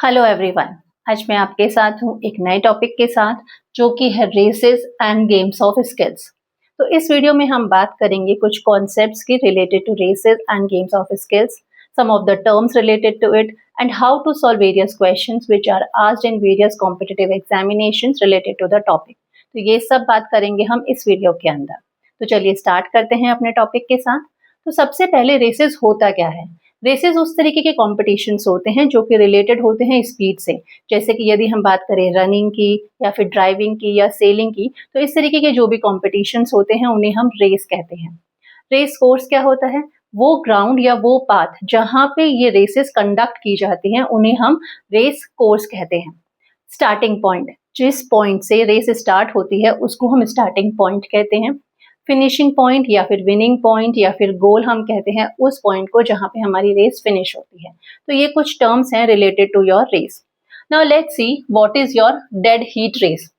Hello everyone. आज मैं आपके साथ हूँ एक नए टॉपिक के साथ जो कि है races and games of skills. तो इस वीडियो में हम बात करेंगे कुछ कॉन्सेप्ट्स की related to races and games of skills, some of the terms related to it and how to solve various questions which are asked in various competitive examinations related to the topic. तो ये सब बात करेंगे हम इस video के अंदर। तो चलिए स्टार्ट करते हैं अपने टॉपिक के साथ। तो सबसे पहले रेसेस होता क्या है? रेसेस उस तरीके के कॉम्पिटिशन्स होते हैं जो कि रिलेटेड होते हैं स्पीड से। जैसे कि यदि हम बात करें रनिंग की या फिर ड्राइविंग की या सेलिंग की, तो इस तरीके के जो भी कॉम्पिटिशन्स होते हैं उन्हें हम रेस कहते हैं। रेस कोर्स क्या होता है? वो ग्राउंड या वो पाथ जहां पे ये रेसेस कंडक्ट की जाती हैं उन्हें हम रेस कोर्स कहते हैं। स्टार्टिंग पॉइंट, जिस पॉइंट से रेस स्टार्ट होती है उसको हम स्टार्टिंग पॉइंट कहते हैं। फिनिशिंग पॉइंट या फिर विनिंग पॉइंट या फिर गोल हम कहते हैं उस पॉइंट को जहां पे हमारी रेस फिनिश होती है। तो ये कुछ टर्म्स हैं related to your race. Now let's see what is your dead heat race.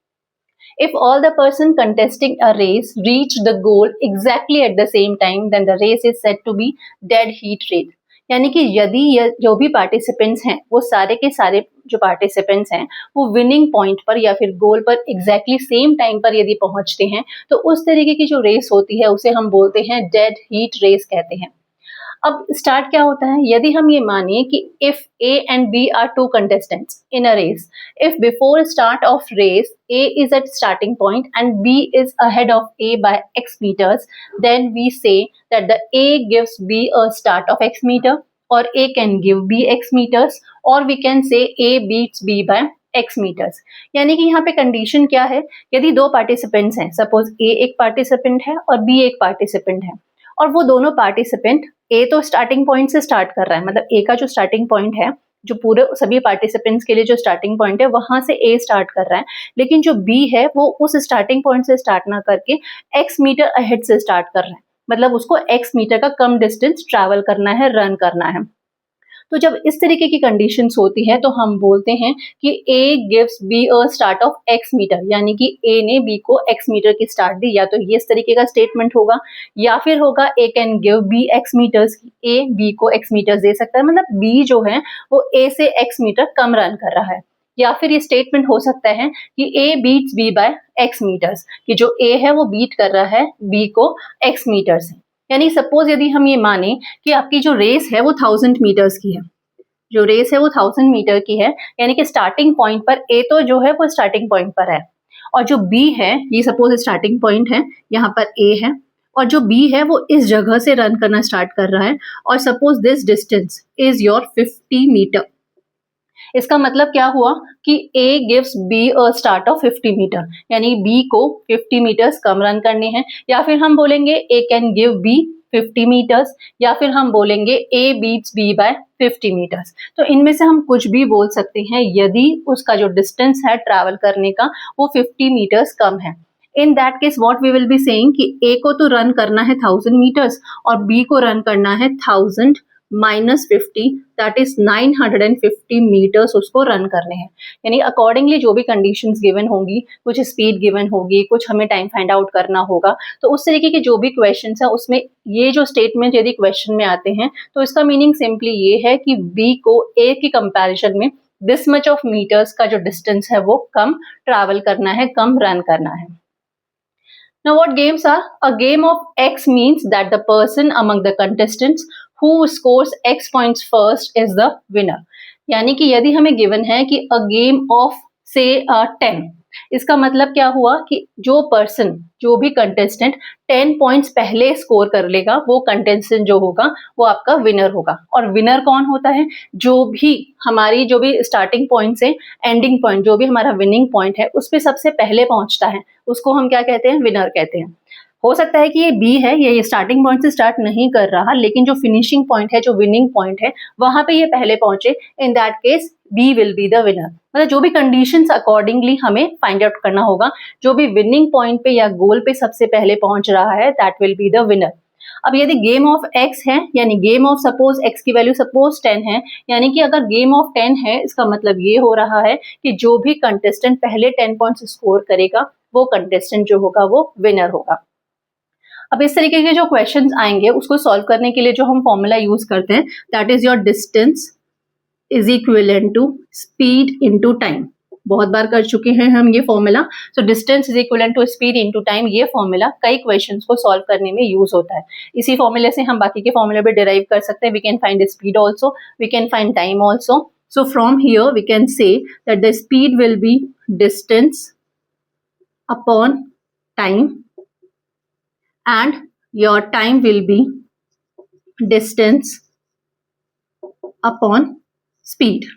If all the person contesting a race reach the goal exactly at the same time, then the race is said to be dead heat race. यानी कि यदि ये जो भी participants हैं वो सारे के सारे जो पार्टिसिपेंट्स हैं वो विनिंग पॉइंट पर या फिर गोल पर एग्जैक्टली सेम टाइम पर यदि पहुंचते हैं तो उस तरीके की जो रेस होती है उसे हम बोलते हैं डेड हीट रेस कहते हैं। अब स्टार्ट क्या होता है? यदि हम ये मानिए कि if A and B are two contestants in a race, if before start of race A is at starting point and B is ahead of A by X meters, then we say that the A gives B a start of X meter, or A can give B X meters, or we can say A beats B by X meters। यानी कि यहाँ पे condition क्या है? यदि दो participants हैं, suppose A एक पार्टिसिपेंट है और B एक पार्टिसिपेंट है, और वो दोनों पार्टिसिपेंट ए तो स्टार्टिंग पॉइंट से स्टार्ट कर रहा है, मतलब ए का जो स्टार्टिंग पॉइंट है, जो पूरे सभी पार्टिसिपेंट्स के लिए जो स्टार्टिंग पॉइंट है वहां से ए स्टार्ट कर रहा है, लेकिन जो बी है वो उस स्टार्टिंग पॉइंट से स्टार्ट ना करके एक्स मीटर अहेड से स्टार्ट कर रहा है, मतलब उसको एक्स मीटर का कम डिस्टेंस ट्रैवल करना है, रन करना है। तो जब इस तरीके की कंडीशंस होती है तो हम बोलते हैं कि A gives B a start of x meter, यानी कि A ने B को x मीटर की स्टार्ट दी। या तो ये इस तरीके का स्टेटमेंट होगा या फिर होगा A can give B x meters, A B को x मीटर्स दे सकता है, मतलब B जो है वो A से x मीटर कम रन कर रहा है। या फिर ये स्टेटमेंट हो सकता है कि A beats B by x meters, कि जो A है वो बीट कर रहा है B को x मीटर से। यानी सपोज यदि हम ये माने कि आपकी जो रेस है वो 1000 मीटर्स की है, जो रेस है वो 1000 मीटर की है, यानी कि स्टार्टिंग पॉइंट पर ए तो जो है वो स्टार्टिंग पॉइंट पर है, और जो बी है, ये सपोज स्टार्टिंग पॉइंट है, यहाँ पर ए है, और जो बी है वो इस जगह से रन करना स्टार्ट कर रहा है, और suppose this distance is your 50 meter. इसका मतलब क्या हुआ कि A gives B a start of 50 meter, यानी B को 50 मीटर्स कम रन करने हैं। या फिर हम बोलेंगे A can give B 50 meters, या फिर हम बोलेंगे A beats B by 50 meters. तो इनमें से हम कुछ भी बोल सकते हैं यदि उसका जो डिस्टेंस है ट्रैवल करने का वो 50 मीटर्स कम है। In that case what we will be saying कि A को तो रन करना है 1000 मीटर्स और B को रन करना है 1000 माइनस 50, दैट इज 950 मीटर्स उसको रन करने हैं। यानी अकॉर्डिंगली जो भी कंडीशंस गिवन होंगी, कुछ स्पीड गिवन होगी, कुछ हमें टाइम फाइंड आउट करना होगा, तो उस तरीके के जो भी क्वेश्चंस हैं उसमें ये जो स्टेटमेंट यदि क्वेश्चन में आते हैं तो इसका मीनिंग सिंपली ये है कि बी को ए की कंपैरिजन में दिस मच ऑफ मीटर्स का जो डिस्टेंस है वो कम ट्रैवल करना है, कम रन करना है। Now what games are? A game of X means that the person among the contestants who scores X points first is the winner। यानी कि यदि हमें गिवन है कि a game of say 10, इसका मतलब क्या हुआ कि जो पर्सन, जो भी कंटेस्टेंट 10 पॉइंट्स पहले स्कोर कर लेगा वो कंटेस्टेंट जो होगा वो आपका विनर होगा। और विनर कौन होता है? जो भी हमारी जो भी स्टार्टिंग पॉइंट से एंडिंग पॉइंट, जो भी हमारा विनिंग पॉइंट है उस पर सबसे पहले पहुंचता है, उसको हम क्या कहते हैं? विनर कहते हैं। हो सकता है कि ये बी है, ये स्टार्टिंग पॉइंट से स्टार्ट नहीं कर रहा, लेकिन जो फिनिशिंग पॉइंट है, जो विनिंग पॉइंट है, वहां पे ये पहले पहुंचे, in that case B will be the winner. मतलब जो भी कंडीशंस अकॉर्डिंगली हमें फाइंड आउट करना होगा, जो भी विनिंग पॉइंट पे या गोल पे सबसे पहले पहुंच रहा है that will be the winner. अब यदि गेम ऑफ एक्स है, यानी गेम ऑफ सपोज एक्स की वैल्यू सपोज 10 है, यानी कि अगर गेम ऑफ 10 है इसका मतलब ये हो रहा है कि जो भी कंटेस्टेंट पहले 10 पॉइंट्स स्कोर करेगा वो कंटेस्टेंट जो होगा वो विनर होगा। अब इस तरीके के जो क्वेश्चंस आएंगे उसको सॉल्व करने के लिए जो हम फॉर्मूला यूज करते हैं that is your distance is equivalent to speed into time. बहुत बार कर चुके हैं हम ये formula. So distance is equivalent to speed into time, ये फॉर्मूला कई क्वेश्चंस को सॉल्व करने में यूज होता है। इसी फॉर्मूले से हम बाकी के फॉर्मूले भी डिराइव कर सकते हैं। We can find speed also, we can find time also. So from here we can say that the speed will be distance upon time and your time will be distance upon speed.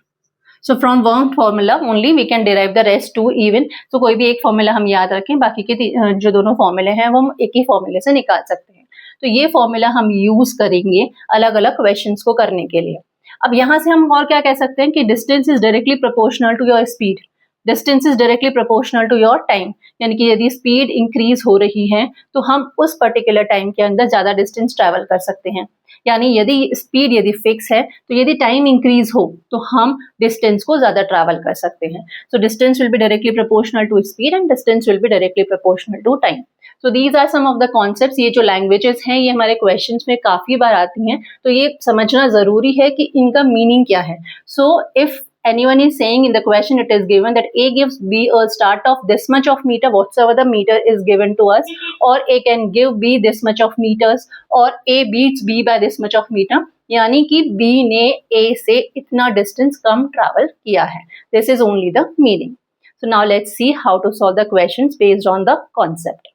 So from one formula only we can derive the rest two even. So कोई भी एक formula हम याद रखें, बाकी के जो दोनों फॉर्मूले हैं वो हम एक ही फॉर्मूले से निकाल सकते हैं। तो ये फॉर्मूला हम यूज करेंगे अलग अलग क्वेश्चंस को करने के लिए। अब यहाँ से हम और क्या कह सकते हैं कि distance is directly proportional to your speed, distance is directly proportional to your time. यानी कि यदि स्पीड इंक्रीज हो रही है तो हम उस पर्टिकुलर टाइम के अंदर ज्यादा डिस्टेंस ट्रैवल कर सकते हैं। यानी यदि स्पीड यदि फिक्स है तो यदि टाइम इंक्रीज हो तो हम डिस्टेंस को ज्यादा ट्रैवल कर सकते हैं। So distance will be directly proportional to speed and distance will be directly proportional to time. So these are some of the concepts. ये जो लैंग्वेजेस हैं ये हमारे क्वेश्चंस में काफी बार आती हैं, तो ये समझना जरूरी है कि इनका मीनिंग क्या है। So if anyone is saying in the question, it is given that A gives B a start of this much of meter, whatsoever the meter is given to us, or A can give B this much of meters, or A beats B by this much of meter, यानी कि B ने A से इतना distance कम travel किया है। This is only the meaning. So now let's see how to solve the questions based on the concept.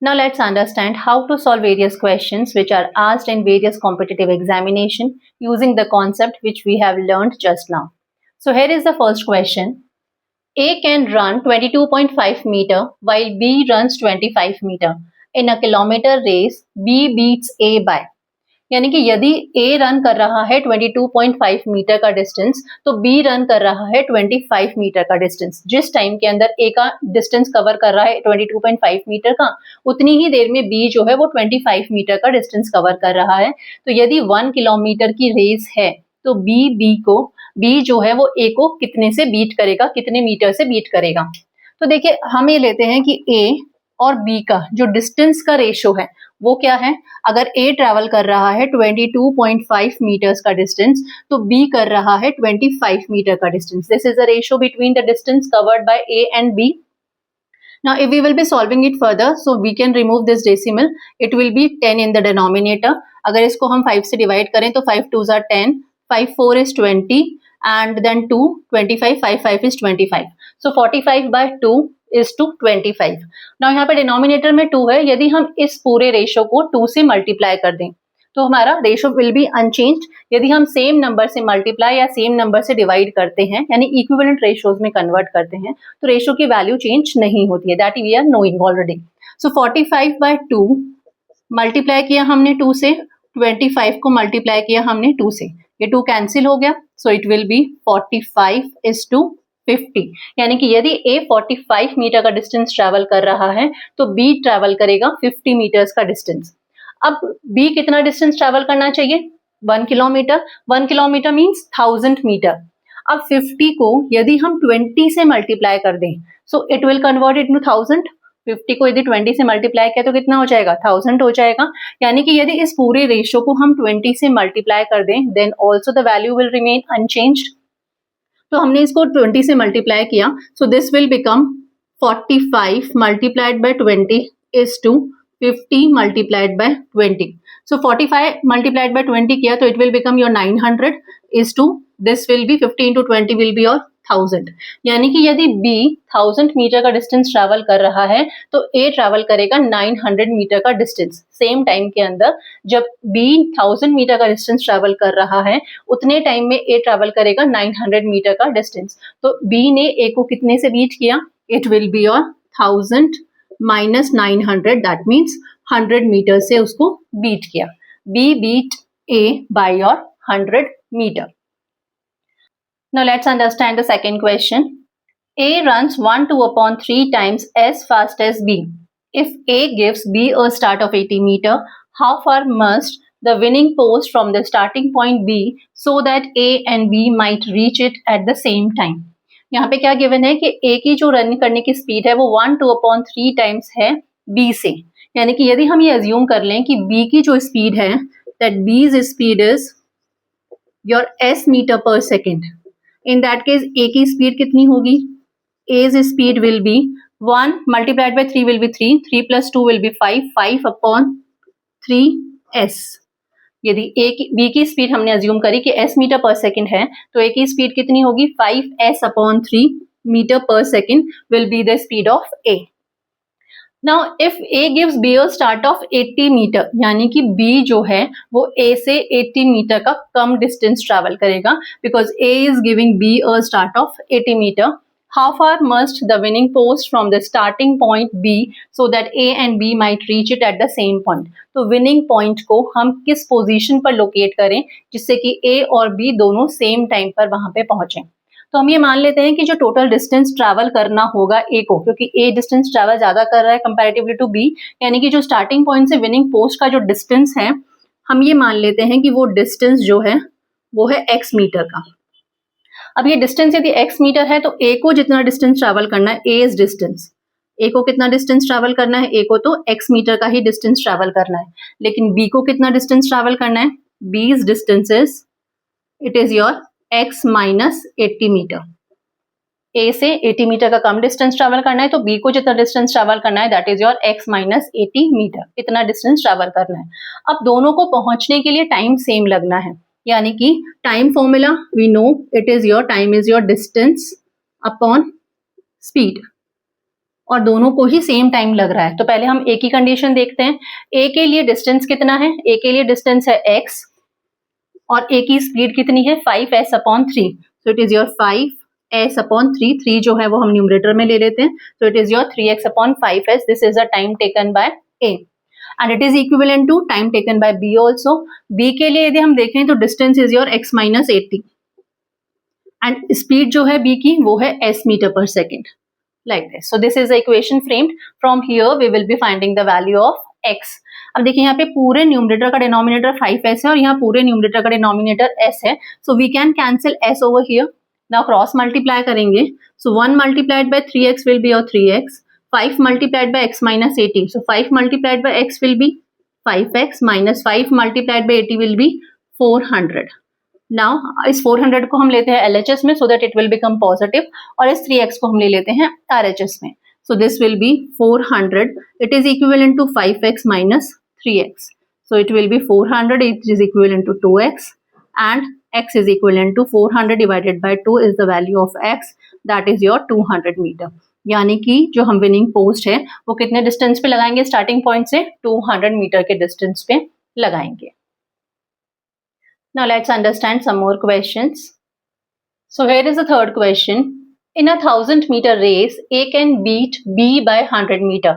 Now let's understand how to solve various questions which are asked in various competitive examination using the concept which we have learned just now. So here is the first question. A can run 22.5 meter while B runs 25 meter. In a kilometer race, B beats A by. यानी कि यदि A run कर रहा है 22.5 metre का distance तो B run कर रहा है 25 मीटर का डिस्टेंस। जिस टाइम के अंदर A का डिस्टेंस कवर कर रहा है 22.5 मीटर का, उतनी ही देर में B जो है वो 25 मीटर का डिस्टेंस कवर कर रहा है। तो यदि 1 किलोमीटर की रेस है तो B जो है वो A को कितने से बीट करेगा, कितने मीटर से बीट करेगा। तो देखिए हम ये लेते हैं कि A और B का जो डिस्टेंस का रेशो है वो क्या है। अगर A ट्रैवल कर रहा है 22.5 मीटर्स का डिस्टेंस तो B कर रहा है 25 मीटर का distance. This is the ratio between the distance covered by A and B. Now if we will be solving it further, so we can remove this decimal. It will be 10 in the denominator. अगर इसको हम 5 से divide करें तो 5 2s are 10, 5 4 is 20 and then 2 25, 5 5 is 25. So 45 by 2 is to 25. Now यहाँ पे denominator में 2 है, यदि हम इस पूरे रेशो को 2 से मल्टीप्लाई कर दें तो हमारा रेशो विल बी अनचेंज्ड। यदि हम सेम नंबर से मल्टीप्लाई या सेम नंबर से डिवाइड करते हैं यानी इक्विवेलेंट रेशोज में कन्वर्ट करते हैं तो रेशो की वैल्यू चेंज नहीं होती है। That we are knowing already. So 45 by 2 multiply किया हमने 2 से, 25 को मल्टीप्लाई किया हमने 2 से, ये 2 कैंसिल हो गया। सो it will B 45 is to 50। यानी कि यदि A 45 मीटर का डिस्टेंस ट्रैवल कर रहा है तो B ट्रैवल करेगा 50 मीटर्स का डिस्टेंस। अब B कितना डिस्टेंस ट्रैवल करना चाहिए? 1 किलोमीटर। 1 kilometre means 1000 metre. अब 50 को यदि हम 20 से मल्टीप्लाई कर दें so it will convert it to 1000। 50 को यदि 20 से मल्टीप्लाई किया तो कितना हो जाएगा? 1000 हो जाएगा। यानी कि यदि इस पूरे रेशो को हम 20 से मल्टीप्लाई कर दें then also the value will remain unchanged. तो हमने इसको 20 से मल्टीप्लाई किया so this will become 45 multiplied by 20 is to 50 multiplied by 20। So 45 multiplied by 20 किया तो it will become your 900 is to this will be 50 into 20 will be your 1000। यानी कि यदि B 1000 मीटर का डिस्टेंस ट्रैवल कर रहा है तो A ट्रैवल करेगा 900 मीटर का डिस्टेंस। सेम टाइम के अंदर जब B 1000 मीटर का डिस्टेंस ट्रैवल कर रहा है उतने टाइम में A ट्रैवल करेगा 900 मीटर का डिस्टेंस। तो B ने A को कितने से बीट किया? It will be your 1000 minus 900, that means 100 meter से उसको बीट किया। B beat A by your 100 meter. Now let's understand the second question. A runs 1 2 upon 3 times as fast as B. If A gives B a start of 80 meter, how far must the winning post from the starting point be so that A and B might reach it at the same time? यहाँ पे क्या given है कि A की जो run करने की speed है वो 1 2 upon 3 टाइम्स है B से। यानी कि यदि हम ये अज्यूम कर लें कि B की जो स्पीड है that B's speed is your s meter per second, in that case a की स्पीड कितनी होगी, a's speed will be 1 multiplied by 3 will be 3, 3 plus 2 will be 5, 5 upon 3s। यदि b की स्पीड हमने assume करी कि s meter per second है, तो a की स्पीड कितनी होगी, 5s upon 3 meter per second will be the speed of a। Now if a gives b a start of 80 meter, यानी कि b जो है वो a से 80 मीटर का कम डिस्टेंस ट्रैवल करेगा, because a is giving b a start of 80 meter. How far must the winning post from the starting point be so that a and b might reach it at the same point? तो winning point को हम किस position पर locate करें जिससे कि a और b दोनों सेम टाइम पर वहां पे पहुंचे। तो हम ये मान लेते हैं कि जो टोटल डिस्टेंस ट्रैवल करना होगा ए को, क्योंकि ए डिस्टेंस ट्रैवल ज्यादा कर रहा है कंपैरेटिवली टू बी, यानी कि जो स्टार्टिंग पॉइंट से विनिंग पोस्ट का जो डिस्टेंस है, हम ये मान लेते हैं कि वो डिस्टेंस जो है वो है x मीटर का। अब ये डिस्टेंस यदि x मीटर है तो a को जितना डिस्टेंस ट्रैवल करना है, a इज डिस्टेंस, a को कितना डिस्टेंस ट्रैवल करना है, a को तो x मीटर का ही डिस्टेंस ट्रैवल करना है, लेकिन b को कितना डिस्टेंस ट्रैवल करना है, b is distance is, it is your x minus 80 meter. a से 80 मीटर का कम डिस्टेंस ट्रैवल करना है, तो b को जितना डिस्टेंस ट्रैवल करना है that is your x minus 80 meter, इतना डिस्टेंस ट्रैवल करना है। अब दोनों को पहुंचने के लिए टाइम सेम लगना है, यानी कि time formula we know, it is your time is your distance upon speed, और दोनों को ही सेम टाइम लग रहा है। तो पहले हम a की कंडीशन देखते हैं। a के लिए डिस्टेंस कितना है, a के लिए डिस्टेंस है x और a की स्पीड कितनी है, 5s upon 3, so it is your 5s upon 3, 3 जो है वो हम न्यूमरेटर में ले लेते हैं, so it is your 3x upon 5s, this is the time taken by a and it is equivalent to time taken by b also. b के लिए यदि हम देखें तो distance is your x minus 80 and speed जो है b की वो है s meter per second, like this. So this is the equation framed. From here we will be finding the value of x. अब देखिए यहाँ पे पूरे न्यूमरेटर का डिनोमिनेटर 5s है और यहाँ पूरे न्यूमरेटर का डिनोमिनेटर s है, so we can cancel s over here. Now cross multiply करेंगे, so 1 multiplied by 3x will be your 3x, 5 multiplied by x minus 80, so 5 multiplied by x will be 5x minus 5 multiplied by 80 will be 400. Now इस 400 को हम लेते हैं LHS में, so that it will become positive, और इस 3x को हम ले लेते हैं RHS में, so this will be 400, it is equivalent to 5x minus 3x, so it will be 400, it is equivalent to 2x, and x is equivalent to 400 divided by 2 is the value of x, that is your 200 meter। यानी कि जो हम winning post है वो कितने distance पे लगाएंगे, starting point से 200 मीटर के डिस्टेंस पे लगाएंगे। Now let's understand some more questions. So here is the third question. In a 1000 meter race, A can beat B by 100 meter.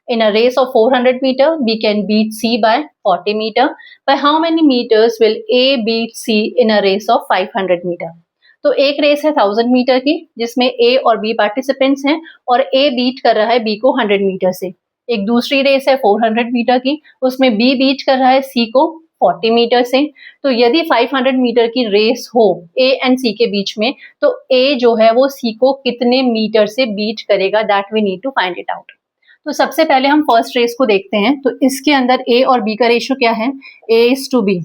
In a race of 400 meter, B can beat C by 40 meter. By how many meters will A beat C in a race of 500 meter? तो एक race है 1000 metre की जिसमें A और B participants हैं और A beat कर रहा है B को 100 मीटर से। एक दूसरी रेस है 400 मीटर की, उसमें B बीट कर रहा है C को 40 मीटर से। तो यदि 500 मीटर की रेस हो A एंड C के बीच में, तो A जो है वो C को कितने मीटर से बीट करेगा, that we need to find it out. तो सबसे पहले हम फर्स्ट रेस को देखते हैं। तो इसके अंदर A और B का रेशियो क्या है, A is to B।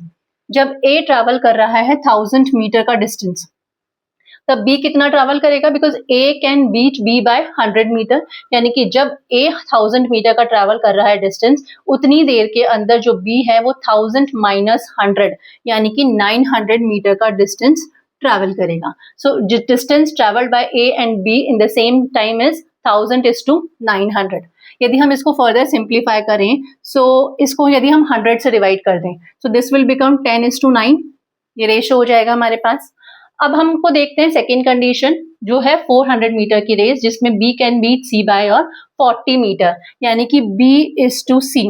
जब A ट्रैवल कर रहा है 1000 मीटर का डिस्टेंस, तब B कितना ट्रैवल करेगा, because A can beat B by 100 meter, यानी कि जब A 1000 मीटर का ट्रैवल कर रहा है डिस्टेंस, उतनी देर के अंदर जो B है वो 1000 माइनस 100 यानी कि 900 मीटर का डिस्टेंस ट्रैवल करेगा। So distance travelled bye A and B in the same time is 1000 is to 900। यदि हम इसको फर्दर सिंप्लीफाई करें, सो इसको यदि हम 100 से डिवाइड कर दें, सो this will become 10 is to 9, ये रेशियो हो जाएगा हमारे पास। अब हमको देखते हैं सेकेंड कंडीशन जो है 400 मीटर की रेस जिसमें B can beat C by और 40 मीटर, यानी कि B is to C।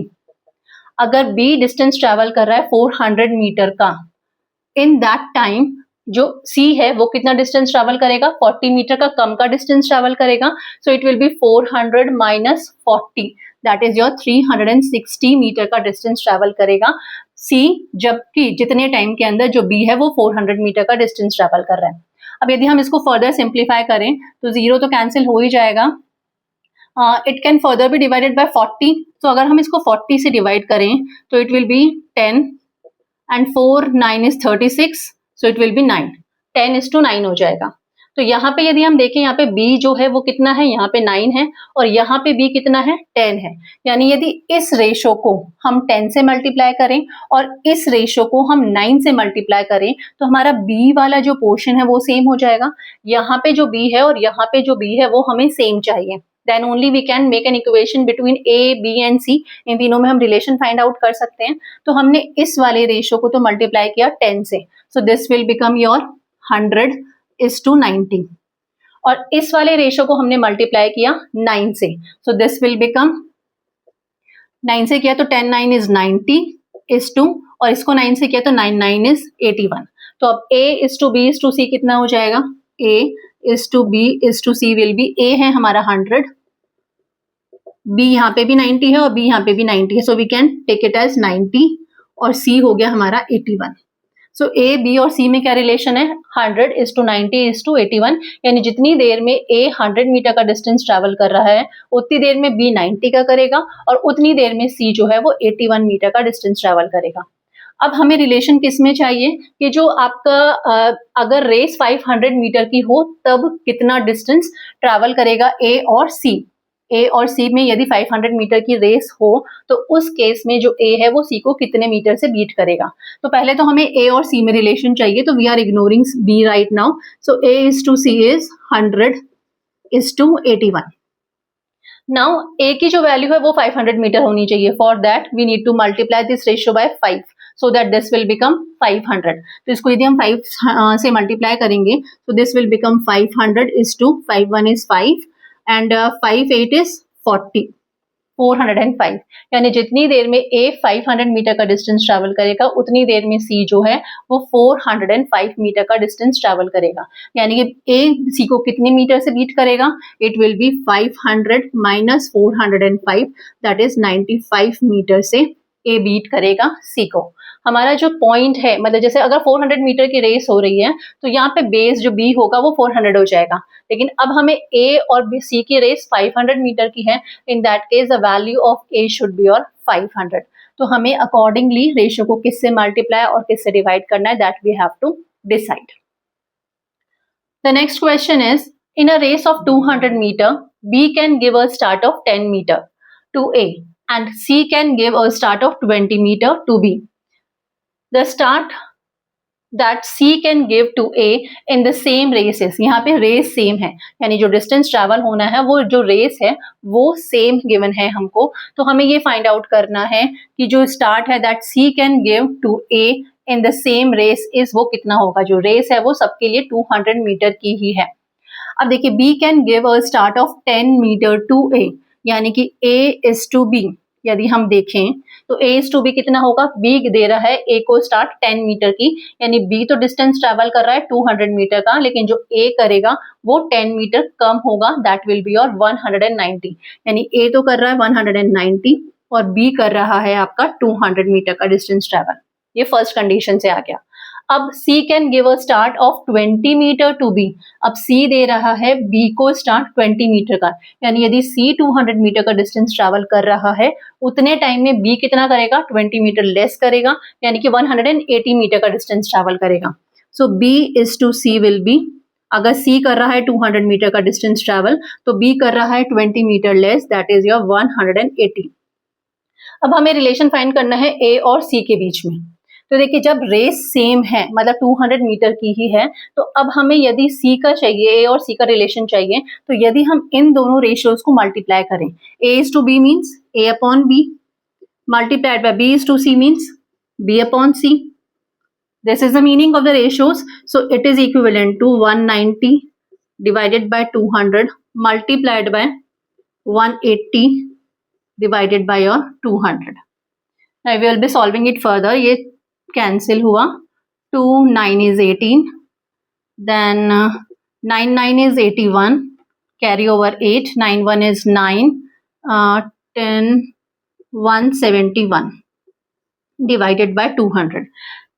अगर B डिस्टेंस ट्रैवल कर रहा है 400 मीटर का, इन दैट टाइम जो C है वो कितना डिस्टेंस ट्रैवल करेगा, 40 मीटर का कम का डिस्टेंस ट्रैवल करेगा। So it will be 400 minus 40, that is your 360 meter का डिस्टेंस ट्रैवल करेगा C, जबकि जितने टाइम के अंदर जो B है वो 400 मीटर का डिस्टेंस ट्रैवल कर रहा है। अब यदि हम इसको फर्दर सिंप्लीफाई करें तो 0 तो कैंसिल हो ही जाएगा, it can further be divided by 40। तो अगर हम इसको 40 से डिवाइड करें तो it will B 10 and 4 9 is 36, so it will B 9, 10:9 हो जाएगा। तो यहाँ पे यदि हम देखें, यहाँ पे b जो है वो कितना है, यहाँ पे 9 है और यहाँ पे b कितना है, 10 है। यानी यदि इस रेशो को हम 10 से मल्टीप्लाई करें और इस रेशो को हम 9 से मल्टीप्लाई करें तो हमारा b वाला जो पोर्शन है वो सेम हो जाएगा। यहाँ पे जो b है और यहाँ पे जो b है वो हमें सेम चाहिए, then only we can make an equation between a, b and c। इन तीनों में हम रिलेशन फाइंड आउट कर सकते हैं। तो हमने इस वाले रेशो को तो मल्टीप्लाई किया 10 से, सो दिस विल बिकम योर 100:90 और इस वाले रेशो को हमने मल्टीप्लाई किया 9 से, सो दिस विल बिकम 9 से किया तो 10 9 इज 90:2 और इसको 9 से किया तो 9 9 इज 81। तो अब a is to b is to c कितना हो जाएगा, a is to b is to c will be, a है हमारा 100, b यहाँ पे भी 90 है और b यहाँ पे भी 90 है, so we can take it as 90 और c हो गया हमारा 81। सो a, b और c में क्या रिलेशन है, 100:90:81, यानी जितनी देर में a 100 मीटर का डिस्टेंस ट्रैवल कर रहा है उतनी देर में b 90 का करेगा और उतनी देर में c जो है वो 81 मीटर का डिस्टेंस ट्रैवल करेगा। अब हमें रिलेशन किस में चाहिए कि जो आपका अगर रेस 500 मीटर की हो तब कितना डिस्टेंस ट्रैवल करेगा a और c। A और C में यदि 500 मीटर की रेस हो तो उस केस में जो A है वो C को कितने मीटर से बीट करेगा। तो पहले तो हमें A और C में रिलेशन चाहिए, तो we are ignoring B right now. So A is to C is 100:81। Now A की जो वैल्यू है वो 500 मीटर होनी चाहिए। For that we need to multiply this ratio by 5 so that this will become 500। तो इसको यदि हम 5 से मल्टीप्लाई करेंगे तो this will become 500:5 1 is 5 and 5 8 is 40, 405। यानी जितनी देर में A 500 मीटर का डिस्टेंस ट्रैवल करेगा उतनी देर में C जो है वो 405 मीटर का डिस्टेंस ट्रैवल करेगा। यानी कि A C को कितने मीटर से बीट करेगा, it will be 500 - 405 that is 95 meter से A बीट करेगा C को। हमारा जो पॉइंट है, मतलब जैसे अगर 400 मीटर की रेस हो रही है तो यहाँ पे बेस जो B होगा वो 400 हो जाएगा, लेकिन अब हमें A और C की रेस 500 मीटर की है। In that case the value of A should be और 500। तो हमें अकॉर्डिंगली रेशियो को किससे मल्टीप्लाई और किससे डिवाइड करना है, that we have to decide. The next question is, in a race of 200 meter B can give a start of 10 meter to A and C can give a start of 20 meter to B. The start that C can give to A in the same races, यहाँ पे race same है, यानी जो distance travel होना है वो जो race है वो सेम गिवन है हमको। तो हमें ये फाइंड आउट करना है कि जो स्टार्ट है that C can give to A in the same race is वो कितना होगा। जो रेस है वो सबके लिए 200 मीटर की ही है। अब देखिए B can give a start of 10 meter to A, यानी कि A is to B यदि हम देखें तो A is to B कितना होगा, B दे रहा है A को स्टार्ट 10 मीटर की, यानी B तो डिस्टेंस ट्रैवल कर रहा है 200 मीटर का, लेकिन जो A करेगा वो 10 मीटर कम होगा, दैट विल बी और 190। यानी A तो कर रहा है 190 और B कर रहा है आपका 200 मीटर का डिस्टेंस ट्रैवल। ये फर्स्ट कंडीशन से आ गया। अब C can give a start of 20 meter to B। अब C दे रहा है B को स्टार्ट 20 मीटर का, यानी यदि C 200 मीटर का डिस्टेंस ट्रैवल कर रहा है उतने टाइम में B कितना करेगा, 20 मीटर लेस करेगा, यानी कि 180 मीटर का डिस्टेंस ट्रैवल करेगा। सो B is to C will be, अगर C कर रहा है 200 मीटर का डिस्टेंस ट्रैवल तो B कर रहा है 20 meter less, that is your 180। अब हमें रिलेशन फाइंड करना है A और C के बीच में। तो देखिए जब रेस सेम है, मतलब 200 मीटर की ही है, तो अब हमें यदि C का चाहिए, A और C का रिलेशन चाहिए, तो यदि हम इन दोनों रेशियोज को मल्टीप्लाई करें, A is to B means A upon B multiplied by B is to C means B upon C. This is the meaning of the ratios. So it is equivalent to 190 divided by 200 multiplied by 180 divided by your 200. Now we will be solving it further. ये cancel हुआ, 2 9 is 18, then 9 9 is 81, carry over 8, 9 1 is 9, 10 171 divided by 200।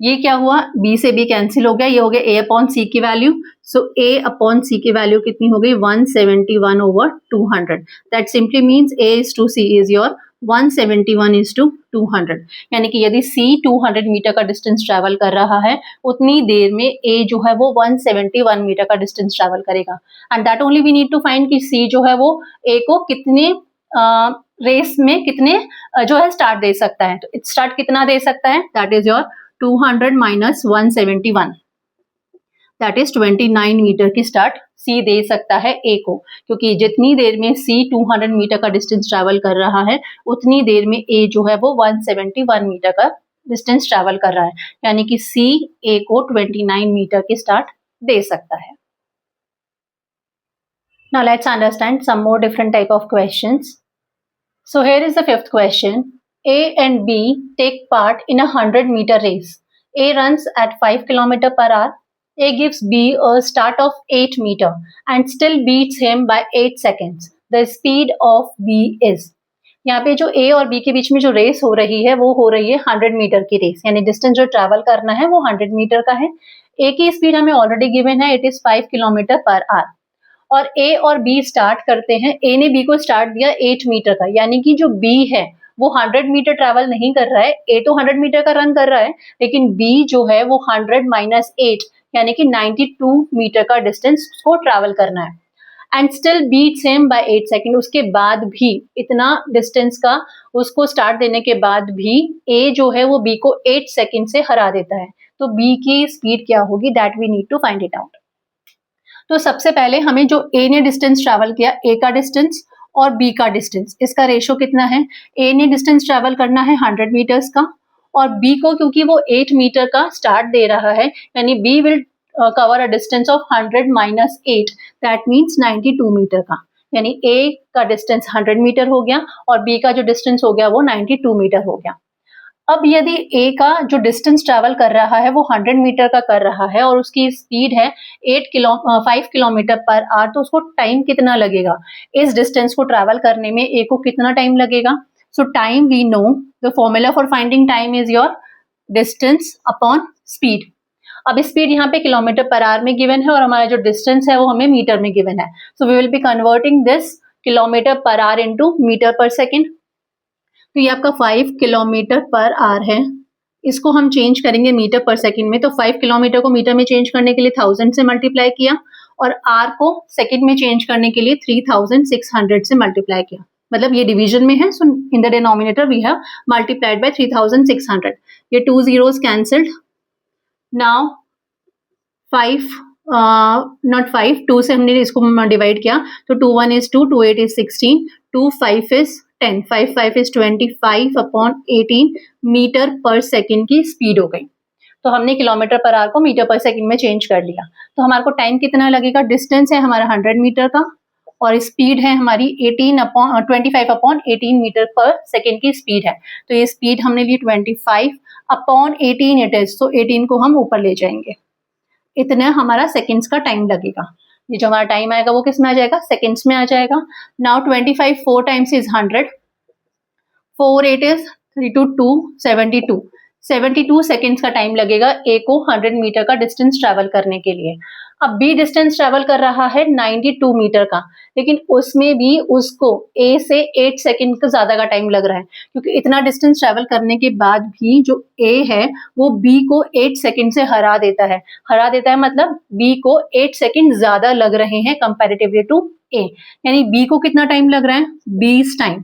ये क्या हुआ, B से B cancel हो गया, ये हो गया A अपॉन C की value. So A upon C की वैल्यू कितनी हो गई, 171 over 200। That simply means A is to C is your 171:200, यानी कि यदि C 200 मीटर का डिस्टेंस ट्रैवल कर रहा है उतनी देर में A जो है वो 171 मीटर का डिस्टेंस ट्रैवल करेगा। And that only we need to find कि C जो है वो A को कितने रेस में कितने जो है स्टार्ट दे सकता है। तो स्टार्ट कितना दे सकता है, that is your 200 minus 171, that is 29 meter की स्टार्ट C दे सकता है A को, क्योंकि जितनी देर में C 200 मीटर का डिस्टेंस ट्रैवल कर रहा है उतनी देर में A जो है वो 171 मीटर का डिस्टेंस ट्रैवल कर रहा है, यानी कि C A को 29 मीटर की स्टार्ट दे सकता है। Now let's understand some more different type of questions. So here is the fifth question. A and B take part in a 100-meter race. A runs at 5 km per hour. A gives B a start of 8 meter and still beats him by 8 seconds. The speed of B is. यहाँ पे जो A और B के बीच में जो race हो रही है वो हो रही है 100 मीटर की रेस, यानी डिस्टेंस जो ट्रैवल करना है वो 100 मीटर का है। A की स्पीड हमें ऑलरेडी गिवन है, it is 5 kilometre per our, और A और B स्टार्ट करते हैं। A ने B को स्टार्ट दिया 8 मीटर का, यानी कि जो B है वो 100 मीटर ट्रैवल नहीं कर रहा है। A तो 100 मीटर का रन कर रहा है, लेकिन B जो है वो 100 माइनस 8 यानी कि 92 मीटर का डिस्टेंस को ट्रैवल करना है। And still beats him by 8 second, उसके बाद भी इतना डिस्टेंस का उसको स्टार्ट देने के बाद भी A जो है वो B को 8 सेकेंड से हरा देता है। तो B की स्पीड क्या होगी, that we need to find it out. तो सबसे पहले हमें जो A ने डिस्टेंस ट्रैवल किया, A का डिस्टेंस और B का डिस्टेंस, इसका रेशो कितना है। A ने डिस्टेंस ट्रैवल करना है 100 मीटर्स का, और B को क्योंकि वो 8 मीटर का स्टार्ट दे रहा है, यानी B will cover a distance of 100 minus 8, that means 92 meter का, यानी A का डिस्टेंस 100 मीटर हो गया और B का जो डिस्टेंस हो गया वो 92 मीटर हो गया। अब यदि A का जो डिस्टेंस ट्रैवल कर रहा है वो 100 मीटर का कर रहा है और उसकी स्पीड है 5 किलोमीटर पर आवर, तो उसको टाइम कितना लगेगा इस डिस्टेंस को ट्रैवल करने में, A को कितना टाइम लगेगा। So time we know, the formula for finding time is your distance upon speed. अब स्पीड यहाँ पे किलोमीटर पर आवर में गिवन है और हमारा जो डिस्टेंस है वो हमें मीटर में गिवन है। So we will be converting this kilometer per hour into meter per second. तो ये आपका 5 किलोमीटर पर आवर है, इसको हम चेंज करेंगे मीटर पर सेकंड में। तो 5 किलोमीटर को मीटर में चेंज करने के लिए 1000 से मल्टीप्लाई किया और आर को सेकंड में चेंज करने के लिए 3600 से मल्टीप्लाई किया, मतलब ये डिवीजन में है। So in the denominator we have multiplied by 3600। ये 2 zeros कैंसल्ड। नाउ 5 नॉट 5, 2 से हमने इसको डिवाइड किया तो 2 1 is 2, 2 8 is 16, 2 5 is 10, 5 5 is 25 upon 18 metre per second की स्पीड हो गई। तो हमने किलोमीटर पर आवर को मीटर पर सेकेंड में चेंज कर लिया। तो हमारे को टाइम कितना लगेगा, डिस्टेंस है हमारा 100 मीटर का और स्पीड है हमारी 25 अपॉन 18 मीटर पर सेकेंड की स्पीड है। तो ये स्पीड हमने ली 25 अपॉन 18 इट इज, तो 18 को हम ऊपर ले जाएंगे, इतना हमारा सेकेंड्स का टाइम लगेगा। ये जो हमारा टाइम आएगा वो किस में आ जाएगा, सेकेंड्स में आ जाएगा। Now 25 4 times is 100, 4 8 is 3 2 2 72, 72 seconds का टाइम लगेगा A को 100 मीटर का डिस्टेंस ट्रैवल करने के लिए। अब B डिस्टेंस ट्रैवल कर रहा है 92 मीटर का, लेकिन उसमें भी उसको A से 8 सेकेंड का ज्यादा का टाइम लग रहा है, क्योंकि इतना डिस्टेंस ट्रैवल करने के बाद भी जो A है वो B को 8 सेकेंड से हरा देता है। हरा देता है मतलब B को 8 सेकेंड ज्यादा लग रहे हैं कंपैरेटिवली टू A, यानी B को कितना टाइम लग रहा है, 20 टाइम।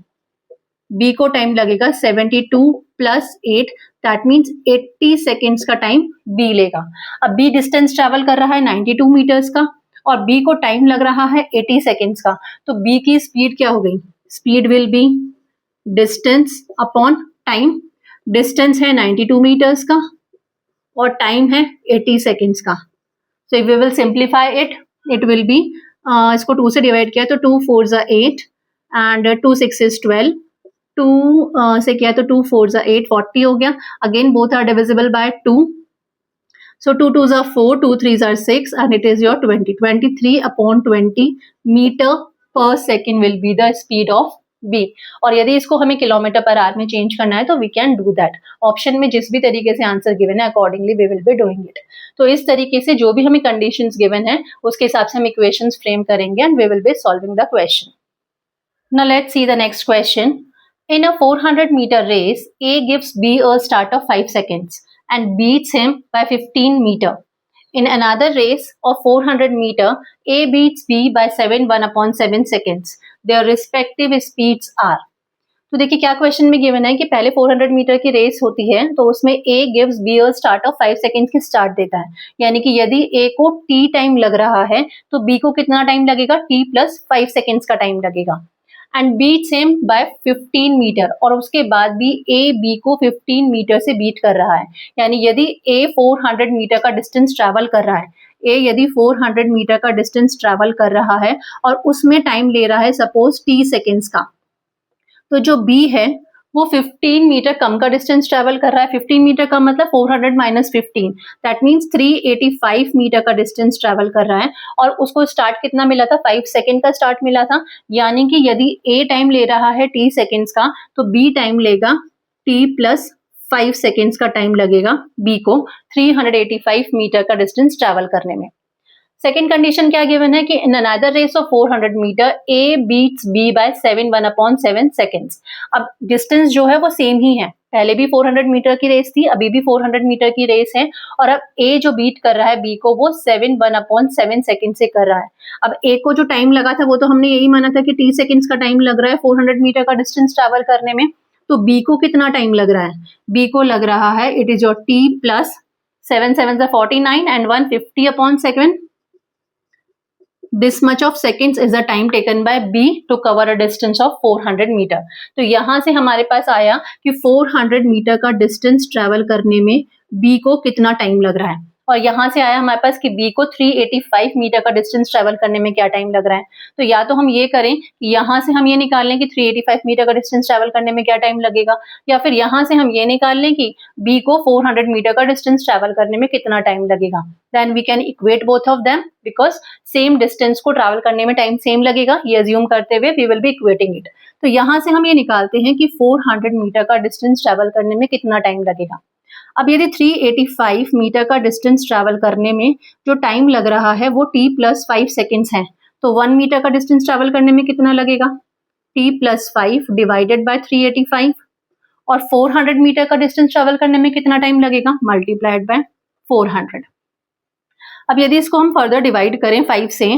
B को टाइम लगेगा 72 प्लस 8, दैट मीन्स 80 सेकेंड्स का टाइम B लेगा। अब B डिस्टेंस ट्रैवल कर रहा है 92 मीटर्स का और B को टाइम लग रहा है 80 सेकेंड्स का, तो B की स्पीड क्या हो गई, speed will be distance upon time. Distance है 92 मीटर्स का और टाइम है 80 सेकेंड्स का। So if we will simplify it, it will be, इसको 2 से डिवाइड किया तो 2 4 जा 8 एंड 2 6 इज 12, 2 से किया तो 2 4 जा 8, 40 हो गया। Again both are divisible by 2, so 2 2s are 4, 2 3s are 6 and it is your 20, 23 upon 20 meter per second will be the speed of B। और यदि इसको हमें किलोमीटर पर आवर में चेंज करना है तो we can do that. Option में जिस भी तरीके से आंसर गिवन है accordingly we will be doing it. तो इस तरीके से जो भी हमें कंडीशंस गिवन है उसके हिसाब से हम इक्वेशंस फ्रेम करेंगे and we will be solving the question. Now let's see the next question. In a 400-meter race, A gives B a start of 5 seconds and beats him by 15 meter. In another race of 400 meter, A beats B by 1/7 seconds. Their respective speeds are. तो देखिए क्या question में given है कि पहले 400 metre की race होती है तो उसमें A gives B a start of 5 seconds की स्टार्ट देता है, यानी कि यदि A को T टाइम लग रहा है तो B को कितना टाइम लगेगा, T प्लस 5 सेकेंड्स का टाइम लगेगा and beats him by 15 meter, और उसके बाद भी A B को 15 मीटर से बीट कर रहा है, यानी यदि A 400 मीटर का डिस्टेंस ट्रैवल कर रहा है, A यदि 400 मीटर का डिस्टेंस ट्रैवल कर रहा है और उसमें टाइम ले रहा है सपोज T सेकेंड्स का, तो जो B है वो 15 मीटर कम का डिस्टेंस ट्रैवल कर रहा है। 15 मीटर का मतलब 400 माइनस 15, दैट मीन्स 385 मीटर का डिस्टेंस ट्रैवल कर रहा है और उसको स्टार्ट कितना मिला था, 5 सेकेंड का स्टार्ट मिला था, यानी कि यदि A टाइम ले रहा है T सेकेंड्स का तो B टाइम लेगा T प्लस 5 सेकेंड्स का टाइम लगेगा B को 385 मीटर का डिस्टेंस ट्रैवल करने में। सेकेंड कंडीशन क्या गिवन है कि in another race of 400 meter A beats B by 1/7 seconds. अब डिस्टेंस जो है वो सेम ही है, पहले भी 400 मीटर की रेस थी, अभी भी 400 मीटर की रेस है और अब A जो बीट कर रहा है B को वो 1/7 सेकेंड से कर रहा है। अब A को जो टाइम लगा था वो तो हमने यही माना था कि T सेकेंड्स का टाइम लग रहा है 400 मीटर का डिस्टेंस ट्रैवल करने में, तो B को कितना टाइम लग रहा है, B को लग रहा है it is your T plus 7 7 49 and 150 upon second. This much of seconds is the time taken by B to cover a distance of 400 meter. तो यहाँ से हमारे पास आया कि 400 मीटर का डिस्टेंस ट्रेवल करने में B को कितना टाइम लग रहा है, और यहाँ से आया हमारे पास कि B को 385 मीटर का डिस्टेंस ट्रेवल करने में क्या टाइम लग रहा है। तो या तो हम ये करें कि यहाँ से हम ये निकाल लें कि 385 मीटर का डिस्टेंस ट्रेवल करने में क्या टाइम लगेगा, या फिर यहाँ से हम ये निकाल लें कि B को 400 मीटर का डिस्टेंस ट्रेवल करने में कितना टाइम लगेगा। Then we can equate both of them because same distance को ट्रैवल करने में टाइम सेम लगेगा, ये अज्यूम करते हुए we will be equating it. तो यहाँ से हम ये निकालते हैं कि 400 मीटर का डिस्टेंस ट्रैवल करने में कितना टाइम लगेगा। अब यदि 385 मीटर का डिस्टेंस ट्रैवल करने में जो टाइम लग रहा है वो t प्लस 5 सेकेंड्स है, तो 1 मीटर का डिस्टेंस ट्रैवल करने में कितना लगेगा, t प्लस 5 डिवाइडेड बाय 385, और 400 मीटर का डिस्टेंस ट्रैवल करने में कितना टाइम लगेगा, मल्टीप्लाइड बाय 400। अब यदि इसको हम फर्दर डिवाइड करें 5 से,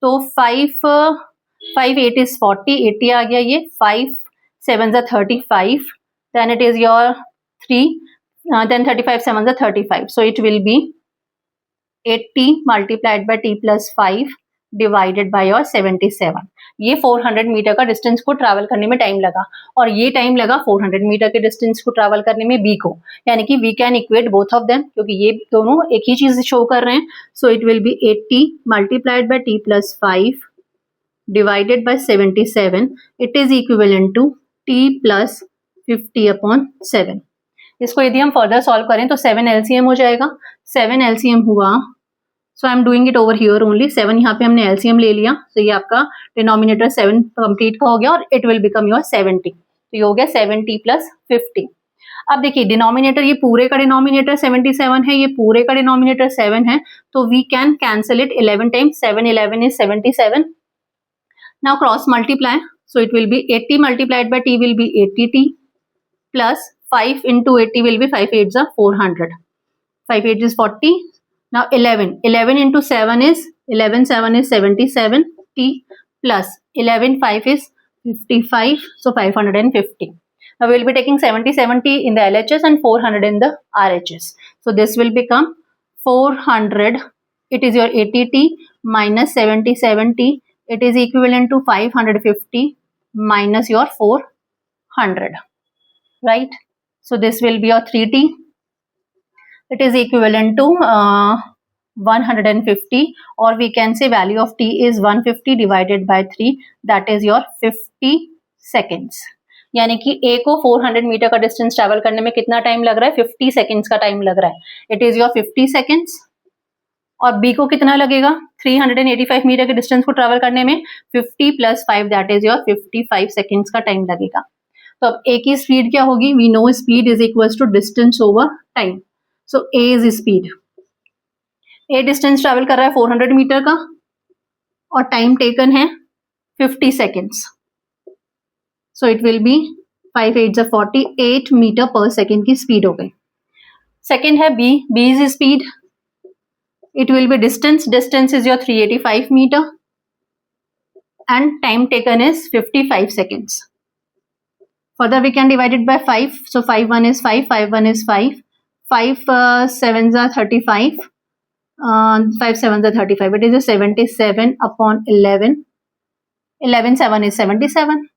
तो 5 8 इज 40, 80 आ गया, ये 5 7 35, then it is your 3, then 35 7 35, so it will be 80 multiplied by t plus 5 divided by your 77। ये 400 मीटर का डिस्टेंस को ट्रैवल करने में टाइम लगा, और ये टाइम लगा 400 मीटर के डिस्टेंस को ट्रैवल करने में B को, यानी कि we can equate both of them क्योंकि ये दोनों एक ही चीज शो कर रहे हैं। So it will be 80 multiplied by t plus 5 divided by 77, it is equivalent to t plus 50 upon 7। इसको यदि हम फर्दर सॉल्व करें तो 7 LCM हो जाएगा, 7 LCM हुआ, so I am doing it over here only, 7 यहाँ पे हमने LCM ले लिया, तो ये आपका डिनोमिनेटर 7 कंप्लीट का हो गया और इट विल बिकम योर 70, तो ये हो गया 70 प्लस 50। अब देखिए डिनोमिनेटर, ये पूरे का डिनोमिनेटर 77 है, ये पूरे का डिनोमिनेटर 7 है, तो we can cancel it 11 times, 7 11 is 77। Now cross multiply, so it will be 80 multiplied by t will be 80t plus 5 into 80 will be 5 8s are 400, 5 8 is 40, now 11 into 7 is 7 is 77 t plus 5 is 55, so 550. Now we will be taking 70 in the LHS and 400 in the RHS, so this will become 400, it is your 80t minus 77t, it is equivalent to 550 minus your 400, right? So this will be your 3t, it is equivalent to 150, or we can say value of t is 150 divided by 3, that is your 50 seconds। यानी कि A को 400 metre का distance travel करने में कितना time लग रहा है, 50 सेकेंड्स का टाइम लग रहा है, इट इज योर 50 सेकेंड्स। और B को कितना लगेगा, 385 मीटर के डिस्टेंस को ट्रैवल करने में 50 plus 5 that is your 55 seconds का टाइम लगेगा। तो अब A की स्पीड क्या होगी, we know speed is equals to distance over time, so A is speed, A distance travel कर रहा है 400 मीटर का और टाइम टेकन है 50 seconds, so it will be 5 8 48 meter per second की स्पीड हो गई। सेकेंड है B, B is speed, it will be distance is your 385 meter and time taken is 55 seconds. Further we can divide it by 5, so 5 1 is 5, 5 1 is 5, 5 7s are 35, 5 7s are 35, it is a 77 upon 11, 11 7 is 77,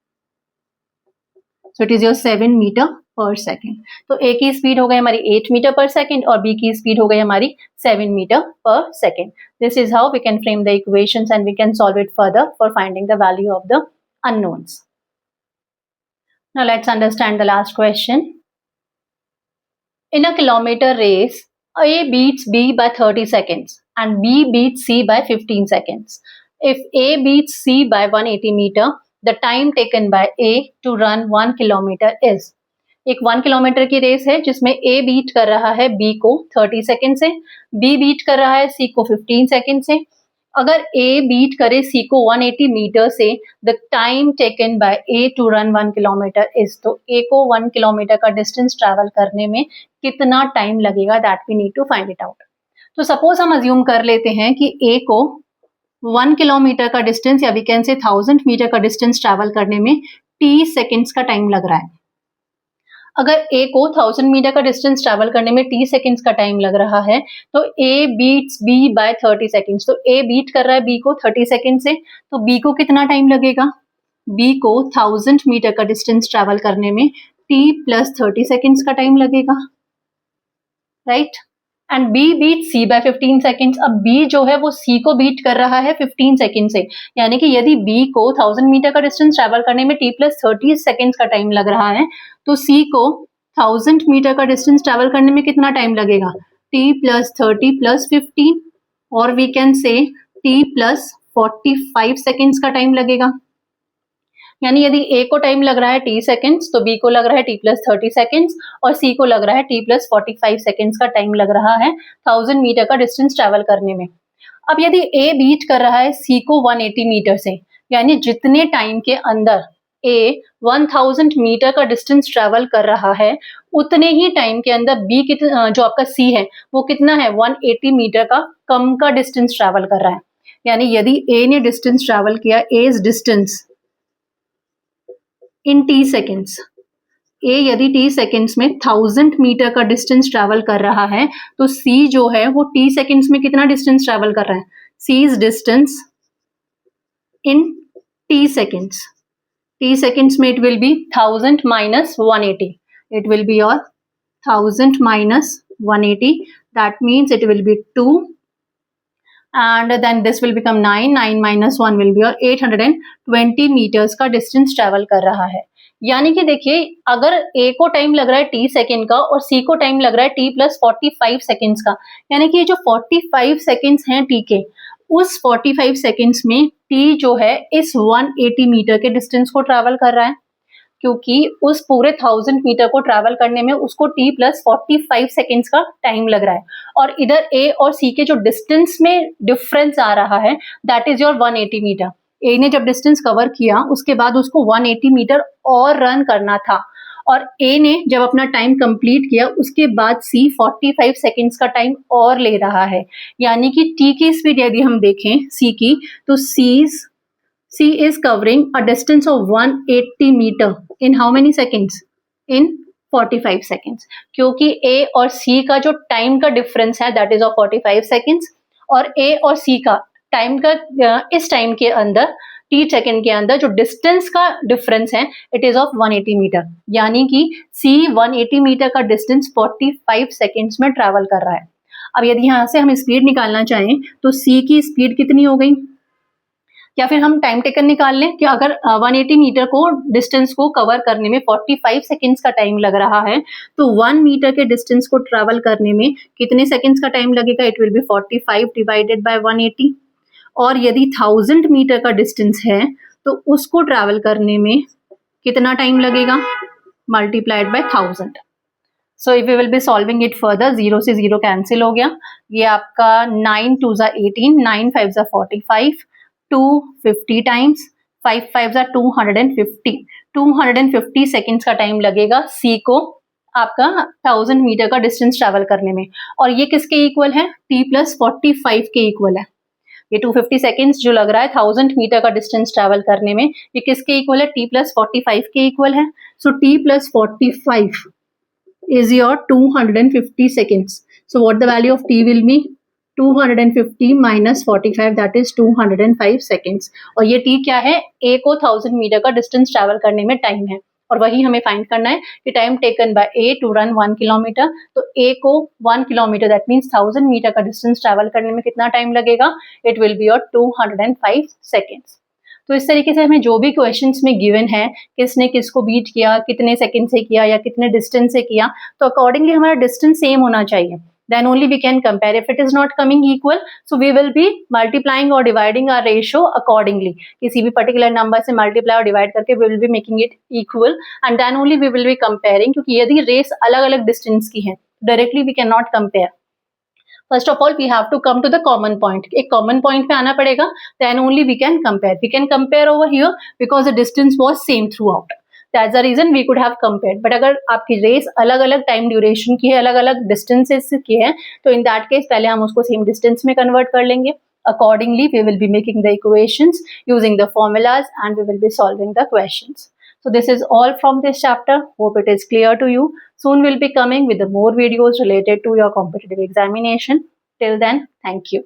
so it is your 7 meter per second. तो A की speed हो गई हमारी 8 metre per second और B की speed हो गई हमारी 7 metre per second. This is how we can frame the equations and we can solve it further for finding the value of the unknowns. Now let's understand the last question. In a kilometer race, A beats B by 30 seconds and B beats C by 15 seconds. If A beats C by 180 meter, the time taken by A to run 1 kilometer is. एक 1 kilometre की race है जिसमें A beat कर रहा है B को 30 second से, B beat कर रहा है C को 15 सेकेंड से. अगर A बीट करे C को 180 मीटर से, the time taken by A to run 1 kilometer is. तो A को 1 किलोमीटर का डिस्टेंस ट्रैवल करने में कितना टाइम लगेगा, that we need to find it out. तो सपोज हम अज्यूम कर लेते हैं कि A को 1 किलोमीटर का डिस्टेंस या वी कैन से 1000 मीटर का डिस्टेंस ट्रैवल करने में t सेकेंड्स का टाइम लग रहा है. अगर A को 1000 मीटर का डिस्टेंस ट्रैवल करने में t सेकेंड्स का टाइम लग रहा है तो A beats B by 30 seconds. तो A बीट कर रहा है B को 30 सेकेंड से, तो B को कितना टाइम लगेगा? B को 1000 मीटर का डिस्टेंस ट्रैवल करने में t प्लस 30 सेकेंड्स का टाइम लगेगा, right. And B beat C by 15 seconds. अब B जो है वो C को बीट कर रहा है 15 सेकेंड से, यानी कि यदि B को 1000 मीटर का डिस्टेंस ट्रैवल करने में t प्लस 30 सेकेंड्स का टाइम लग रहा है तो C को 1000 मीटर का डिस्टेंस ट्रैवल करने में कितना टाइम लगेगा? t प्लस 30 प्लस 15 और we can say t plus 45 seconds का टाइम लगेगा. यानी यदि A को टाइम लग रहा है t सेकेंड्स तो B को लग रहा है t प्लस 30 सेकेंड्स और C को लग रहा है t प्लस 45 सेकेंड्स का टाइम लग रहा है 1000 मीटर का डिस्टेंस ट्रैवल करने में. अब यदि A बीट कर रहा है C को 180 मीटर से, यानी जितने टाइम के अंदर A 1000 मीटर का डिस्टेंस ट्रैवल कर रहा है उतने ही टाइम के अंदर B जो आपका C है वो कितना है 180 मीटर का कम का डिस्टेंस ट्रैवल कर रहा है. यानी यदि A ने डिस्टेंस ट्रैवल किया, A's distance in t seconds, A यदि t सेकेंड्स में 1000 मीटर का डिस्टेंस ट्रैवल कर रहा है तो C जो है वो t सेकेंड्स में कितना डिस्टेंस ट्रैवल कर रहा है? C's distance in t seconds, t seconds में it will be 1000 minus 180, it will be your 1000 minus 180, that means it will be 2 and then this will become 9 minus 1 will be your 820 meters का distance travel कर रहा है. यानी कि देखिए अगर A को टाइम लग रहा है t सेकेंड का और C को टाइम लग रहा है t प्लस 45 सेकेंड्स का, यानी कि ये जो 45 सेकेंड्स हैं t के, उस 45 सेकेंड्स में t जो है इस 180 मीटर के डिस्टेंस को ट्रैवल कर रहा है, क्योंकि उस पूरे 1000 मीटर को ट्रैवल करने में उसको t प्लस 45 सेकेंड्स का टाइम लग रहा है. और इधर A और C के जो डिस्टेंस में डिफरेंस आ रहा है that is your 180 metre. A ने जब डिस्टेंस कवर किया उसके बाद उसको 180 मीटर और रन करना था और A ने जब अपना टाइम कंप्लीट किया उसके बाद C 45 सेकेंड्स का टाइम और ले रहा है. यानी कि T की स्पीड यदि हम देखें C की तो C is covering a distance of 180 meter in how many seconds? In 45 seconds. क्योंकि A और C का जो टाइम का डिफरेंस है that is of 45 seconds और A और C का टाइम का इस टाइम के अंदर t सेकेंड के अंदर जो डिस्टेंस का डिफरेंस है इट इज ऑफ 180 मीटर. यानी कि C 180 मीटर का डिस्टेंस 45 सेकेंड्स में ट्रैवल कर रहा है. अब यदि यहाँ से हम स्पीड निकालना चाहें तो C की स्पीड कितनी हो गई, या फिर हम टाइम टेकन निकाल लें कि अगर 180 मीटर को डिस्टेंस को कवर करने में 45 सेकेंड्स का टाइम लग रहा है तो 1 मीटर के डिस्टेंस को ट्रैवल करने में कितने सेकेंड्स का टाइम लगेगा? It will B 45 divided by 180. और यदि 1000 मीटर का डिस्टेंस है तो उसको ट्रैवल करने में कितना टाइम लगेगा? Multiplied by 1000. So if we will be solving it further, 0 से 0 कैंसिल हो गया. ये आपका 9 2 18, 9 5 45, 2 50 टाइम्स, 5 5 250. 250 सेकेंड्स का टाइम लगेगा सी को आपका 1000 मीटर का डिस्टेंस ट्रैवल करने में। और ये किसके इक्वल है? t+45 के इक्वल है। ये 250 सेकेंड्स जो लग रहा है 1000 मीटर का डिस्टेंस ट्रैवल करने में, ये किसके इक्वल है? t+45 के इक्वल है। सो t+45 is your 250 seconds. So what the value of t will be? 250 minus 45, that is 205 seconds. और ये t क्या है? a को 1000 मीटर का डिस्टेंस ट्रैवल करने में टाइम है, और वही हमें फाइंड करना है कि time taken by a to run 1 kilometre. तो a को 1 किलोमीटर दैट मीन्स 1000 मीटर का डिस्टेंस ट्रैवल करने में कितना टाइम लगेगा? It will be your 205 seconds. तो इस तरीके से हमें जो भी क्वेश्चंस में गिवन है, किसने किसको बीट किया, कितने सेकंड से किया या कितने डिस्टेंस से किया, तो अकॉर्डिंगली हमारा डिस्टेंस सेम होना चाहिए, then only we can compare. If it is not coming equal, so we will be multiplying or dividing our ratio accordingly. किसी भी particular number से multiply और divide करके we will be making it equal, and then only we will be comparing. क्योंकि यदि race अलग अलग distance की है, directly we cannot compare. First of all, we have to come to the common point. एक common point पे आना पड़ेगा, then only we can compare. We can compare over here because the distance was same throughout. That's the reason we could have compared. But अगर आपकी race अलग अलग time duration की है, अलग अलग डिस्टेंसेस की है, तो इन दैट केस पहले हम उसको सेम डिस्टेंस में कन्वर्ट कर लेंगे. Accordingly, we will be making the equations using the formulas and we will be solving the questions. So this is all from this chapter. Hope it is clear to you. Soon we'll be coming with the more videos related to your competitive examination. Till then, thank you.